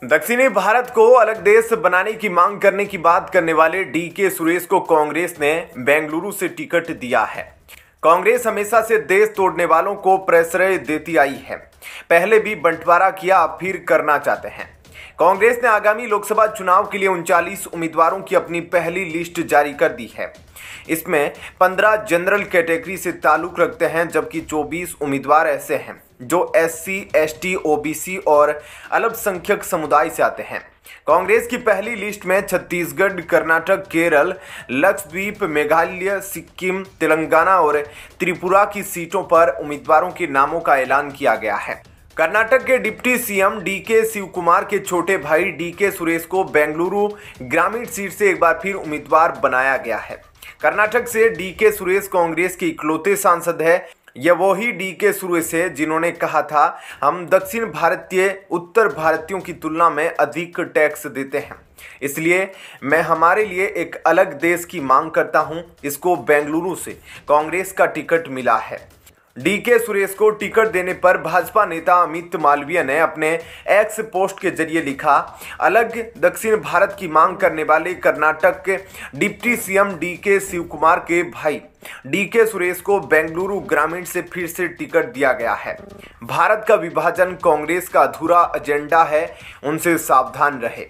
दक्षिणी भारत को अलग देश बनाने की मांग करने की बात करने वाले डीके सुरेश को कांग्रेस ने बेंगलुरु से टिकट दिया है। कांग्रेस हमेशा से देश तोड़ने वालों को प्रश्रय देती आई है। पहले भी बंटवारा किया, अब फिर करना चाहते हैं। कांग्रेस ने आगामी लोकसभा चुनाव के लिए 39 उम्मीदवारों की अपनी पहली लिस्ट जारी कर दी है। इसमें 15 जनरल कैटेगरी से ताल्लुक रखते हैं, जबकि 24 उम्मीदवार ऐसे हैं जो SC, ST, OBC और अल्पसंख्यक समुदाय से आते हैं। कांग्रेस की पहली लिस्ट में छत्तीसगढ़, कर्नाटक, केरल, लक्षद्वीप, मेघालय, सिक्किम, तेलंगाना और त्रिपुरा की सीटों पर उम्मीदवारों के नामों का ऐलान किया गया है। कर्नाटक के डिप्टी सीएम डीके शिवकुमार के छोटे भाई डीके सुरेश को बेंगलुरु ग्रामीण सीट से एक बार फिर उम्मीदवार बनाया गया है। कर्नाटक से डीके सुरेश कांग्रेस के इकलौते सांसद है। यह वही डीके सुरेश है जिन्होंने कहा था, हम दक्षिण भारतीय उत्तर भारतीयों की तुलना में अधिक टैक्स देते हैं, इसलिए मैं हमारे लिए एक अलग देश की मांग करता हूं। इसको बेंगलुरु से कांग्रेस का टिकट मिला है। डीके सुरेश को टिकट देने पर भाजपा नेता अमित मालवीय ने अपने एक्स पोस्ट के जरिए लिखा, अलग दक्षिण भारत की मांग करने वाले कर्नाटक के डिप्टी सीएम डीके शिवकुमार के भाई डीके सुरेश को बेंगलुरु ग्रामीण से फिर से टिकट दिया गया है। भारत का विभाजन कांग्रेस का अधूरा एजेंडा है, उनसे सावधान रहे।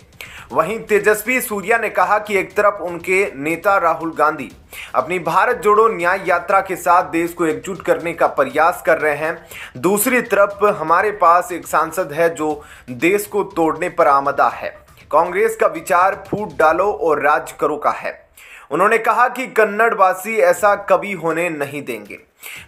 वहीं तेजस्वी सूर्या ने कहा कि एक तरफ उनके नेता राहुल गांधी अपनी भारत जोड़ो न्याय यात्रा के साथ देश को एकजुट करने का प्रयास कर रहे हैं, दूसरी तरफ हमारे पास एक सांसद है जो देश को तोड़ने पर आमदा है। कांग्रेस का विचार फूट डालो और राज करो का है। उन्होंने कहा कि कन्नड़वासी ऐसा कभी होने नहीं देंगे।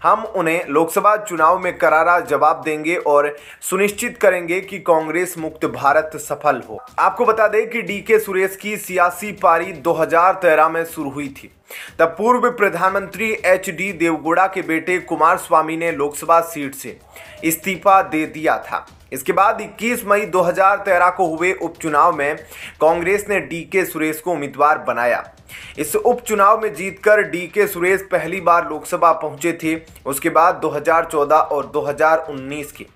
हम उन्हें लोकसभा चुनाव में करारा जवाब देंगे और सुनिश्चित करेंगे कि कांग्रेस मुक्त भारत सफल हो। आपको बता दें कि डीके सुरेश की सियासी पारी 2013 में शुरू हुई थी। तब पूर्व प्रधानमंत्री HD देवगौड़ा के बेटे कुमारस्वामी ने लोकसभा सीट से इस्तीफा दे दिया था। इसके बाद 21 मई 2013 को हुए उपचुनाव में कांग्रेस ने डीके सुरेश को उम्मीदवार बनाया। इस उपचुनाव में जीतकर डीके सुरेश पहली बार लोकसभा पहुंचे थे। उसके बाद 2014 और 2019 के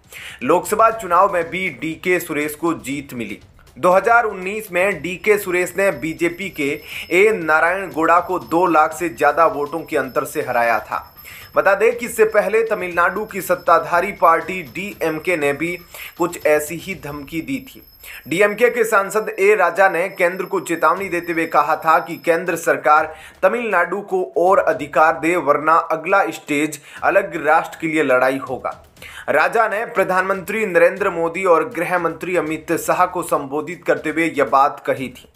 लोकसभा चुनाव में भी डीके सुरेश को जीत मिली। 2019 में डीके सुरेश ने बीजेपी के A नारायण गौड़ा को 2 लाख से ज्यादा वोटों के अंतर से हराया था। बता दें कि इससे पहले तमिलनाडु की सत्ताधारी पार्टी DMK ने भी कुछ ऐसी ही धमकी दी थी। DMK के सांसद A राजा ने केंद्र को चेतावनी देते हुए कहा था कि केंद्र सरकार तमिलनाडु को और अधिकार दे, वरना अगला स्टेज अलग राष्ट्र के लिए लड़ाई होगा। राजा ने प्रधानमंत्री नरेंद्र मोदी और गृह मंत्री अमित शाह को संबोधित करते हुए यह बात कही थी।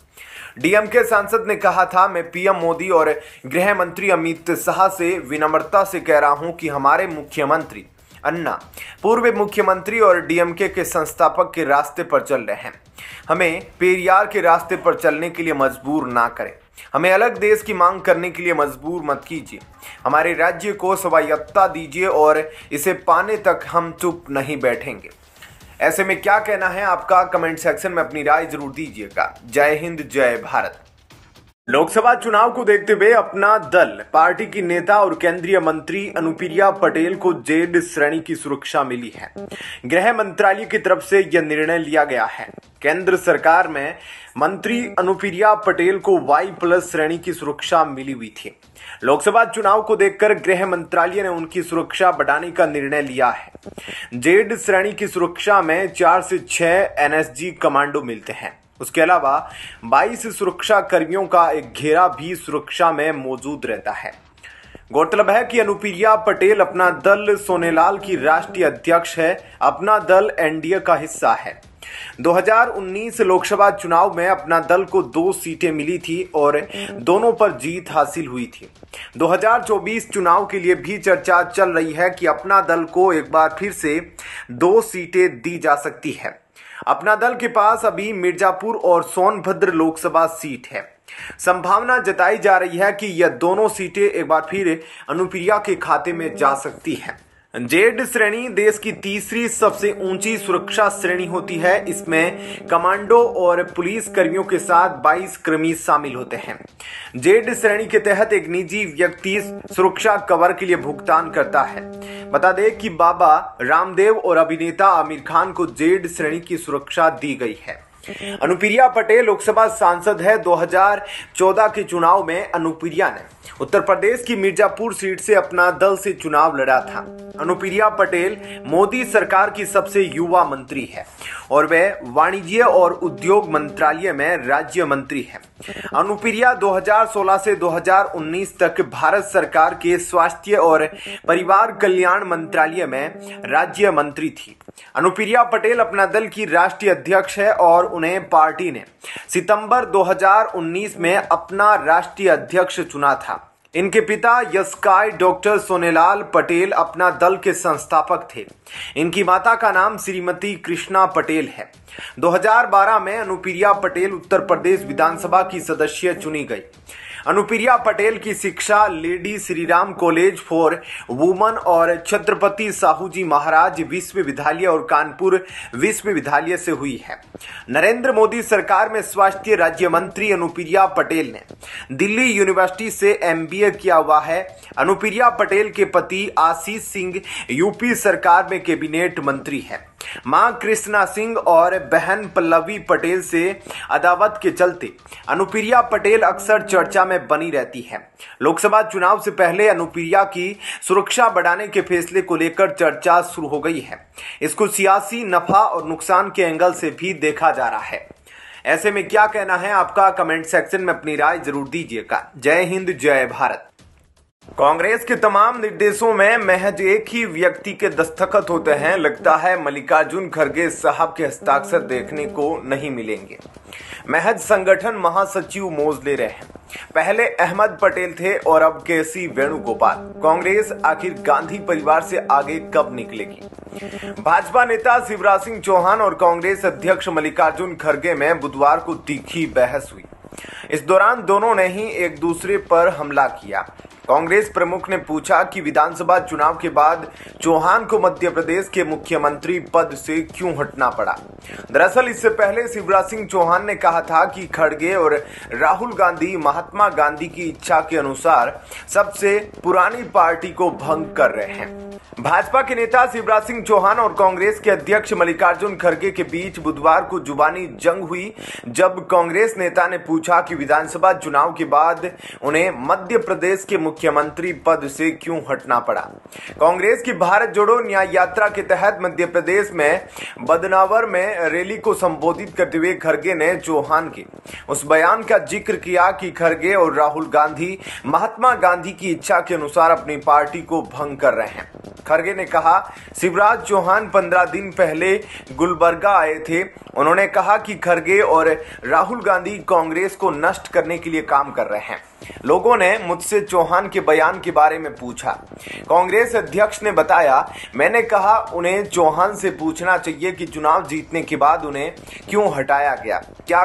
DMK सांसद ने कहा था, मैं PM मोदी और गृह मंत्री अमित शाह से विनम्रता से कह रहा हूं कि हमारे मुख्यमंत्री अन्ना पूर्व मुख्यमंत्री और DMK के संस्थापक के रास्ते पर चल रहे हैं। हमें पेरियार के रास्ते पर चलने के लिए मजबूर ना करें। हमें अलग देश की मांग करने के लिए मजबूर मत कीजिए। हमारे राज्य को स्वायत्तता दीजिए और इसे पाने तक हम चुप नहीं बैठेंगे। ऐसे में क्या कहना है आपका? कमेंट सेक्शन में अपनी राय जरूर दीजिएगा। जय हिंद, जय भारत। लोकसभा चुनाव को देखते हुए अपना दल पार्टी की नेता और केंद्रीय मंत्री अनुप्रिया पटेल को Z श्रेणी की सुरक्षा मिली है। गृह मंत्रालय की तरफ से यह निर्णय लिया गया है। केंद्र सरकार में मंत्री अनुप्रिया पटेल को Y+ श्रेणी की सुरक्षा मिली हुई थी। लोकसभा चुनाव को देखकर गृह मंत्रालय ने उनकी सुरक्षा बढ़ाने का निर्णय लिया है। Z श्रेणी की सुरक्षा में 4 से 6 NSG कमांडो मिलते हैं। उसके अलावा 22 सुरक्षा कर्मियों का एक घेरा भी सुरक्षा में मौजूद रहता है। गौरतलब है कि अनुप्रिया पटेल अपना दल सोनेलाल की राष्ट्रीय अध्यक्ष है। अपना दल NDA का हिस्सा है। 2019 लोकसभा चुनाव में अपना दल को 2 सीटें मिली थी और दोनों पर जीत हासिल हुई थी। 2024 चुनाव के लिए भी चर्चा चल रही है कि अपना दल को एक बार फिर से 2 सीटें दी जा सकती है। अपना दल के पास अभी मिर्जापुर और सोनभद्र लोकसभा सीट है। संभावना जताई जा रही है कि यह दोनों सीटें एक बार फिर अनुप्रिया के खाते में जा सकती हैं। Z श्रेणी देश की तीसरी सबसे ऊंची सुरक्षा श्रेणी होती है। इसमें कमांडो और पुलिस कर्मियों के साथ 22 कर्मी शामिल होते हैं। Z श्रेणी के तहत एक निजी व्यक्ति सुरक्षा कवर के लिए भुगतान करता है। बता दें कि बाबा रामदेव और अभिनेता आमिर खान को Z श्रेणी की सुरक्षा दी गई है। अनुप्रिया पटेल लोकसभा सांसद है। 2014 के चुनाव में अनुप्रिया ने उत्तर प्रदेश की मिर्जापुर सीट से अपना दल से चुनाव लड़ा था। अनुप्रिया पटेल मोदी सरकार की सबसे युवा मंत्री है और वह वाणिज्य और उद्योग मंत्रालय में राज्य मंत्री है। अनुप्रिया 2016 से 2019 तक भारत सरकार के स्वास्थ्य और परिवार कल्याण मंत्रालय में राज्य मंत्री थी। अनुप्रिया पटेल अपना दल की राष्ट्रीय अध्यक्ष है और उन्हें पार्टी ने सितंबर 2019 में अपना राष्ट्रीय अध्यक्ष चुना था। इनके पिता यस्काई डॉक्टर सोनेलाल पटेल अपना दल के संस्थापक थे। इनकी माता का नाम श्रीमती कृष्णा पटेल है। 2012 में अनुप्रिया पटेल उत्तर प्रदेश विधानसभा की सदस्य चुनी गई। अनुप्रिया पटेल की शिक्षा lady Shriram college for woman और छत्रपति साहूजी महाराज विश्वविद्यालय और कानपुर विश्वविद्यालय से हुई है। नरेंद्र मोदी सरकार में स्वास्थ्य राज्य मंत्री अनुप्रिया पटेल ने दिल्ली यूनिवर्सिटी से MBA किया हुआ है। अनुप्रिया पटेल के पति आशीष सिंह यूपी सरकार में कैबिनेट मंत्री है। मां कृष्णा सिंह और बहन पल्लवी पटेल से अदावत के चलते अनुप्रिया पटेल अक्सर चर्चा में बनी रहती है। लोकसभा चुनाव से पहले अनुप्रिया की सुरक्षा बढ़ाने के फैसले को लेकर चर्चा शुरू हो गई है। इसको सियासी नफा और नुकसान के एंगल से भी देखा जा रहा है। ऐसे में क्या कहना है आपका? कमेंट सेक्शन में अपनी राय जरूर दीजिएगा। जय हिंद, जय भारत। कांग्रेस के तमाम निर्देशों में महज एक ही व्यक्ति के दस्तखत होते हैं। लगता है मल्लिकार्जुन खड़गे साहब के हस्ताक्षर देखने को नहीं मिलेंगे। महज संगठन महासचिव मौज ले रहे हैं। पहले अहमद पटेल थे और अब KC वेणुगोपाल। कांग्रेस आखिर गांधी परिवार से आगे कब निकलेगी? भाजपा नेता शिवराज सिंह चौहान और कांग्रेस अध्यक्ष मल्लिकार्जुन खड़गे में बुधवार को तीखी बहस हुई। इस दौरान दोनों ने ही एक दूसरे पर हमला किया। कांग्रेस प्रमुख ने पूछा कि विधानसभा चुनाव के बाद चौहान को मध्य प्रदेश के मुख्यमंत्री पद से क्यों हटना पड़ा। दरअसल इससे पहले शिवराज सिंह चौहान ने कहा था कि खड़गे और राहुल गांधी महात्मा गांधी की इच्छा के अनुसार सबसे पुरानी पार्टी को भंग कर रहे हैं। भाजपा के नेता शिवराज सिंह चौहान और कांग्रेस के अध्यक्ष मल्लिकार्जुन खड़गे के बीच बुधवार को जुबानी जंग हुई, जब कांग्रेस नेता ने पूछा कि विधानसभा चुनाव के बाद उन्हें मध्य प्रदेश के मुख्यमंत्री पद से क्यों हटना पड़ा। कांग्रेस की भारत जोड़ो न्याय यात्रा के तहत मध्य प्रदेश में बदनावर में रैली को संबोधित करते हुए खड़गे ने चौहान के उस बयान का जिक्र किया कि खड़गे और राहुल गांधी महात्मा गांधी की इच्छा के अनुसार अपनी पार्टी को भंग कर रहे हैं। खड़गे ने कहा, शिवराज चौहान 15 दिन पहले गुलबर्गा आए थे। उन्होंने कहा कि खड़गे और राहुल गांधी कांग्रेस को नष्ट करने के लिए काम कर रहे हैं। लोगों ने मुझसे चौहान के बयान के बारे में पूछा। कांग्रेस अध्यक्ष ने बताया, मैंने कहा उन्हें चौहान से पूछना चाहिए कि चुनाव जीतने के बाद उन्हें क्यों हटाया गया। क्या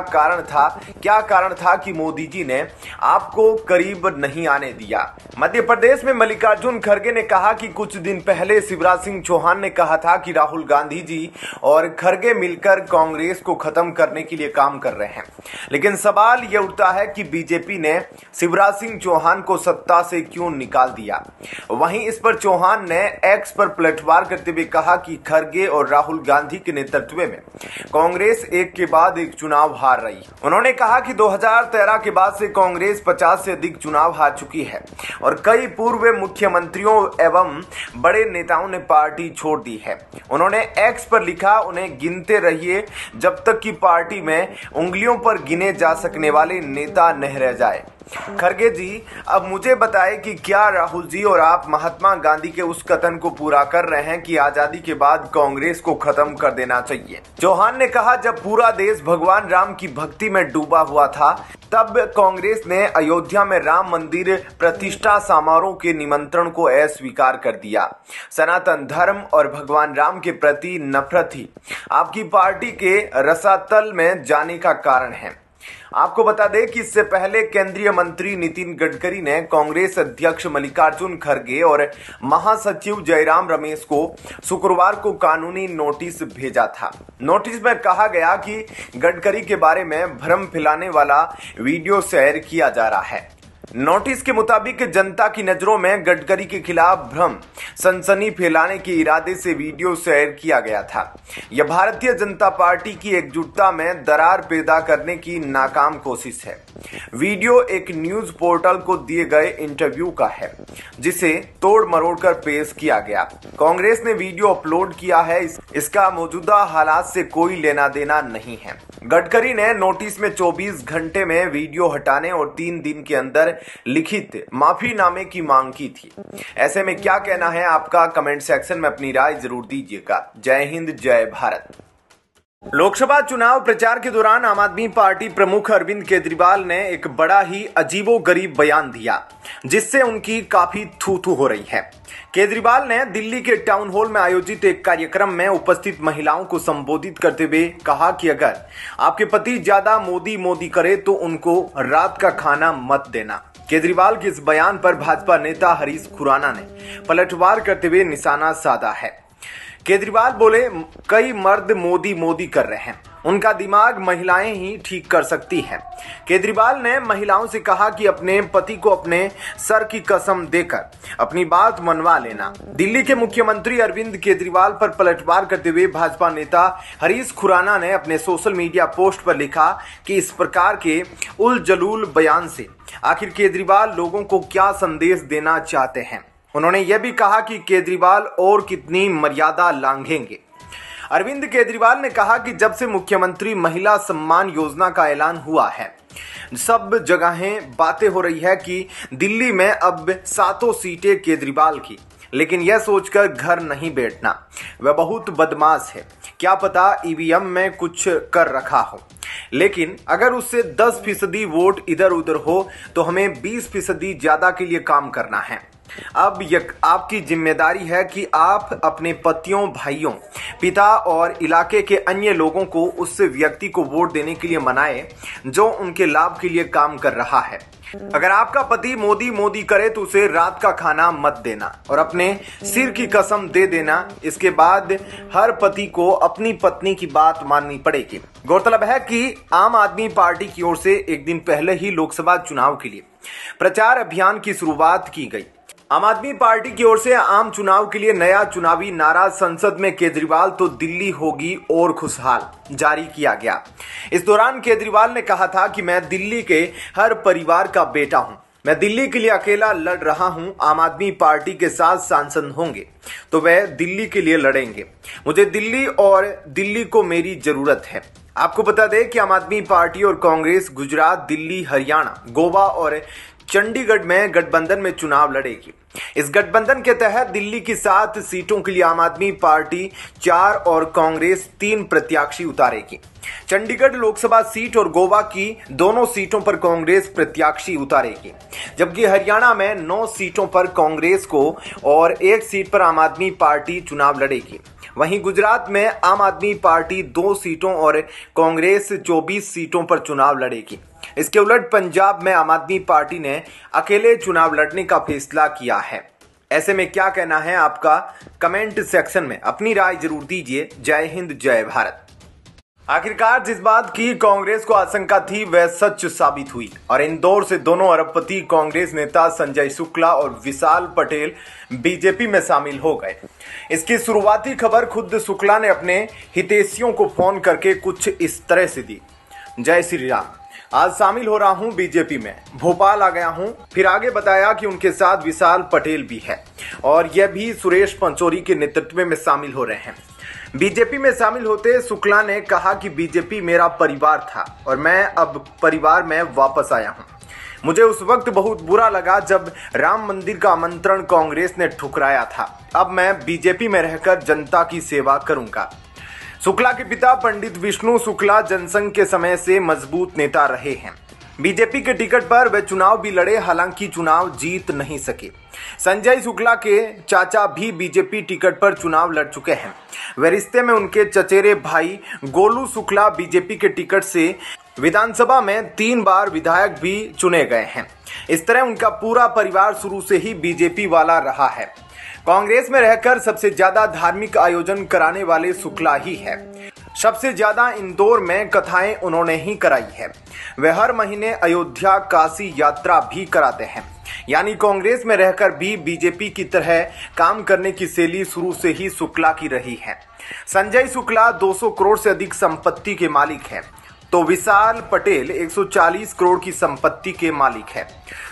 कारण था कि मोदी जी ने आपको करीब नहीं आने दिया। मध्य प्रदेश में मल्लिकार्जुन खड़गे ने कहा कि कुछ दिन पहले शिवराज सिंह चौहान ने कहा था कि राहुल गांधी जी और खड़गे मिलकर कांग्रेस को खत्म करने के लिए काम कर रहे हैं। लेकिन सवाल यह उठता है कि बीजेपी ने शिवराज सिंह चौहान को सत्ता से क्यों निकाल दिया। वहीं इस पर चौहान ने एक्स पर पलटवार करते हुए कहा कि खड़गे और राहुल गांधी के नेतृत्व में कांग्रेस एक के बाद एक चुनाव हार रही। उन्होंने कहा कि 2013 के बाद से कांग्रेस 50 से अधिक चुनाव हार चुकी है और कई पूर्व मुख्यमंत्रियों एवं बड़े नेताओं ने पार्टी छोड़ दी है। उन्होंने एक्स पर लिखा, उन्हें गिनते रहिए जब तक कि पार्टी में उंगलियों पर गिने जा सकने वाले नेता न रह जाए। खड़गे जी, अब मुझे बताएं कि क्या राहुल जी और आप महात्मा गांधी के उस कथन को पूरा कर रहे हैं कि आजादी के बाद कांग्रेस को खत्म कर देना चाहिए। चौहान ने कहा, जब पूरा देश भगवान राम की भक्ति में डूबा हुआ था तब कांग्रेस ने अयोध्या में राम मंदिर प्रतिष्ठा समारोह के निमंत्रण को अस्वीकार कर दिया। सनातन धर्म और भगवान राम के प्रति नफरत ही आपकी पार्टी के रसातल में जाने का कारण है। आपको बता दें कि इससे पहले केंद्रीय मंत्री नितिन गडकरी ने कांग्रेस अध्यक्ष मल्लिकार्जुन खड़गे और महासचिव जयराम रमेश को शुक्रवार को कानूनी नोटिस भेजा था। नोटिस में कहा गया कि गडकरी के बारे में भ्रम फैलाने वाला वीडियो शेयर किया जा रहा है। नोटिस के मुताबिक जनता की नजरों में गडकरी के खिलाफ भ्रम सनसनी फैलाने के इरादे से वीडियो शेयर किया गया था। यह भारतीय जनता पार्टी की एकजुटता में दरार पैदा करने की नाकाम कोशिश है। वीडियो एक न्यूज पोर्टल को दिए गए इंटरव्यू का है, जिसे तोड़ मरोड़ कर पेश किया गया। कांग्रेस ने वीडियो अपलोड किया है, इसका मौजूदा हालात से कोई लेना देना नहीं है। गडकरी ने नोटिस में 24 घंटे में वीडियो हटाने और 3 दिन के अंदर लिखित माफीनामे की मांग की थी। ऐसे में क्या कहना है आपका? कमेंट सेक्शन में अपनी राय जरूर दीजिएगा। जय हिंद, जय भारत। लोकसभा चुनाव प्रचार के दौरान आम आदमी पार्टी प्रमुख अरविंद केजरीवाल ने एक बड़ा ही अजीबोगरीब बयान दिया, जिससे उनकी काफी थू-थू हो रही है। केजरीवाल ने दिल्ली के टाउन हॉल में आयोजित एक कार्यक्रम में उपस्थित महिलाओं को संबोधित करते हुए कहा कि अगर आपके पति ज्यादा मोदी मोदी करे तो उनको रात का खाना मत देना। केजरीवाल के इस बयान पर भाजपा नेता हरीश खुराना ने पलटवार करते हुए निशाना साधा है। केजरीवाल बोले, कई मर्द मोदी मोदी कर रहे हैं, उनका दिमाग महिलाएं ही ठीक कर सकती हैं। केजरीवाल ने महिलाओं से कहा कि अपने पति को अपने सर की कसम देकर अपनी बात मनवा लेना। दिल्ली के मुख्यमंत्री अरविंद केजरीवाल पर पलटवार करते हुए भाजपा नेता हरीश खुराना ने अपने सोशल मीडिया पोस्ट पर लिखा कि इस प्रकार के उल जलूल बयान से आखिर केजरीवाल लोगों को क्या संदेश देना चाहते हैं। उन्होंने यह भी कहा कि केजरीवाल और कितनी मर्यादा लांघेंगे। अरविंद केजरीवाल ने कहा कि जब से मुख्यमंत्री महिला सम्मान योजना का ऐलान हुआ है, सब जगहें बातें हो रही है कि दिल्ली में अब 7 सीटें केजरीवाल की, लेकिन यह सोचकर घर नहीं बैठना। वह बहुत बदमाश है, क्या पता ईवीएम में कुछ कर रखा हो, लेकिन अगर उससे 10% वोट इधर उधर हो तो हमें 20% ज्यादा के लिए काम करना है। अब यह आपकी जिम्मेदारी है कि आप अपने पतियों, भाइयों, पिता और इलाके के अन्य लोगों को उस व्यक्ति को वोट देने के लिए मनाएं जो उनके लाभ के लिए काम कर रहा है। अगर आपका पति मोदी मोदी करे तो उसे रात का खाना मत देना और अपने सिर की कसम दे देना। इसके बाद हर पति को अपनी पत्नी की बात माननी पड़ेगी। गौरतलब है कि आम आदमी पार्टी की ओर से एक दिन पहले ही लोकसभा चुनाव के लिए प्रचार अभियान की शुरुआत की गई। आम आदमी पार्टी की ओर से आम चुनाव के लिए नया चुनावी नारा संसद में केजरीवाल तो दिल्ली होगी और खुशहाल जारी किया गया। इस दौरान केजरीवाल ने कहा था कि मैं दिल्ली के हर परिवार का बेटा हूं, मैं दिल्ली के लिए अकेला लड़ रहा हूं। आम आदमी पार्टी के साथ सांसद होंगे तो वह दिल्ली के लिए लड़ेंगे। मुझे दिल्ली और दिल्ली को मेरी जरूरत है। आपको बता दें कि आम आदमी पार्टी और कांग्रेस गुजरात, दिल्ली, हरियाणा, गोवा और चंडीगढ़ में गठबंधन में चुनाव लड़ेगी। इस गठबंधन के तहत दिल्ली की 7 सीटों के लिए आम आदमी पार्टी 4 और कांग्रेस 3 प्रत्याशी उतारेगी। चंडीगढ़ लोकसभा सीट और गोवा की दोनों सीटों पर कांग्रेस प्रत्याशी उतारेगी, जबकि हरियाणा में 9 सीटों पर कांग्रेस को और 1 सीट पर आम आदमी पार्टी चुनाव लड़ेगी। वहीं गुजरात में आम आदमी पार्टी 2 सीटों और कांग्रेस 24 सीटों पर चुनाव लड़ेगी। इसके उलट पंजाब में आम आदमी पार्टी ने अकेले चुनाव लड़ने का फैसला किया है। ऐसे में क्या कहना है आपका? कमेंट सेक्शन में अपनी राय जरूर दीजिए। जय हिंद, जय भारत। आखिरकार जिस बात की कांग्रेस को आशंका थी वह सच साबित हुई और इंदौर से दोनों अरबपति कांग्रेस नेता संजय शुक्ला और विशाल पटेल बीजेपी में शामिल हो गए। इसकी शुरुआती खबर खुद शुक्ला ने अपने हितैषियों को फोन करके कुछ इस तरह से दी। जय श्री राम, आज शामिल हो रहा हूं बीजेपी में, भोपाल आ गया हूं। फिर आगे बताया कि उनके साथ विशाल पटेल भी है और यह भी सुरेश पंचौरी के नेतृत्व में शामिल हो रहे हैं। बीजेपी में शामिल होते शुक्ला ने कहा कि बीजेपी मेरा परिवार था और मैं अब परिवार में वापस आया हूं। मुझे उस वक्त बहुत बुरा लगा जब राम मंदिर का आमंत्रण कांग्रेस ने ठुकराया था। अब मैं बीजेपी में रहकर जनता की सेवा करूंगा। शुक्ला के पिता पंडित विष्णु शुक्ला जनसंघ के समय से मजबूत नेता रहे हैं। बीजेपी के टिकट पर वे चुनाव भी लड़े, हालांकि चुनाव जीत नहीं सके। संजय शुक्ला के चाचा भी बीजेपी टिकट पर चुनाव लड़ चुके हैं। वे रिश्ते में उनके चचेरे भाई गोलू शुक्ला बीजेपी के टिकट से विधानसभा में 3 बार विधायक भी चुने गए हैं। इस तरह उनका पूरा परिवार शुरू से ही बीजेपी वाला रहा है। कांग्रेस में रहकर सबसे ज्यादा धार्मिक आयोजन कराने वाले शुक्ला ही है। सबसे ज्यादा इंदौर में कथाएं उन्होंने ही कराई है। वे हर महीने अयोध्या काशी यात्रा भी कराते हैं। यानी कांग्रेस में रहकर भी बीजेपी की तरह काम करने की शैली शुरू से ही शुक्ला की रही है। संजय शुक्ला 200 करोड़ से अधिक संपत्ति के मालिक हैं, तो विशाल पटेल 140 करोड़ की संपत्ति के मालिक है।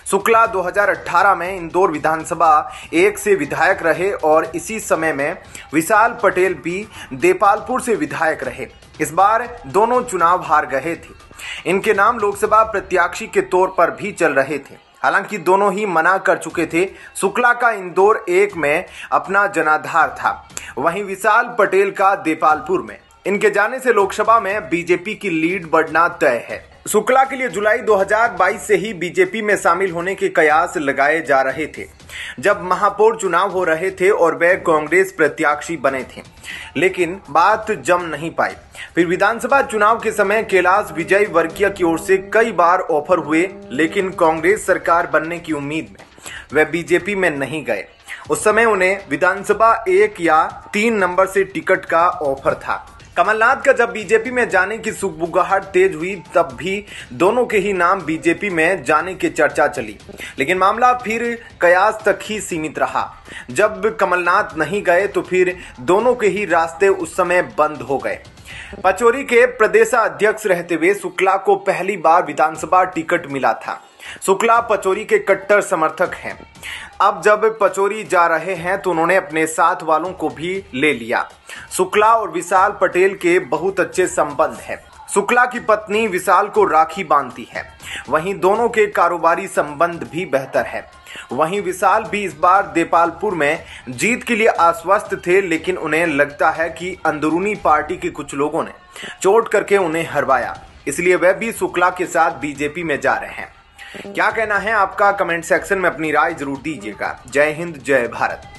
शुक्ला 2018 में इंदौर विधानसभा 1 से विधायक रहे और इसी समय में विशाल पटेल भी देपालपुर से विधायक रहे। इस बार दोनों चुनाव हार गए थे। इनके नाम लोकसभा प्रत्याशी के तौर पर भी चल रहे थे, हालांकि दोनों ही मना कर चुके थे। शुक्ला का इंदौर 1 में अपना जनाधार था, वहीं विशाल पटेल का देपालपुर में। इनके जाने से लोकसभा में बीजेपी की लीड बढ़ना तय है। शुक्ला के लिए जुलाई 2022 से ही बीजेपी में शामिल होने के कयास लगाए जा रहे थे, जब महापौर चुनाव हो रहे थे और वे कांग्रेस प्रत्याशी बने थे, लेकिन बात जम नहीं पाई। फिर विधानसभा चुनाव के समय कैलाश विजयवर्गीय की ओर से कई बार ऑफर हुए, लेकिन कांग्रेस सरकार बनने की उम्मीद में वे बीजेपी में नहीं गए। उस समय उन्हें विधानसभा 1 या 3 नंबर से टिकट का ऑफर था। कमलनाथ का जब बीजेपी में जाने की सुगबुगाहट तेज हुई, तब भी दोनों के ही नाम बीजेपी में जाने की चर्चा चली, लेकिन मामला फिर कयास तक ही सीमित रहा। जब कमलनाथ नहीं गए तो फिर दोनों के ही रास्ते उस समय बंद हो गए। पचौरी के प्रदेशाध्यक्ष रहते हुए शुक्ला को पहली बार विधानसभा टिकट मिला था। शुक्ला पचौरी के कट्टर समर्थक हैं। अब जब पचौरी जा रहे हैं तो उन्होंने अपने साथ वालों को भी ले लिया। शुक्ला और विशाल पटेल के बहुत अच्छे संबंध हैं। शुक्ला की पत्नी विशाल को राखी बांधती है, वहीं दोनों के कारोबारी संबंध भी बेहतर है। वहीं विशाल भी इस बार देपालपुर में जीत के लिए आश्वस्त थे, लेकिन उन्हें लगता है कि अंदरूनी पार्टी के कुछ लोगों ने चोट करके उन्हें हरवाया, इसलिए वह भी शुक्ला के साथ बीजेपी में जा रहे हैं। क्या कहना है आपका? कमेंट सेक्शन में अपनी राय जरूर दीजिएगा। जय हिंद, जय भारत।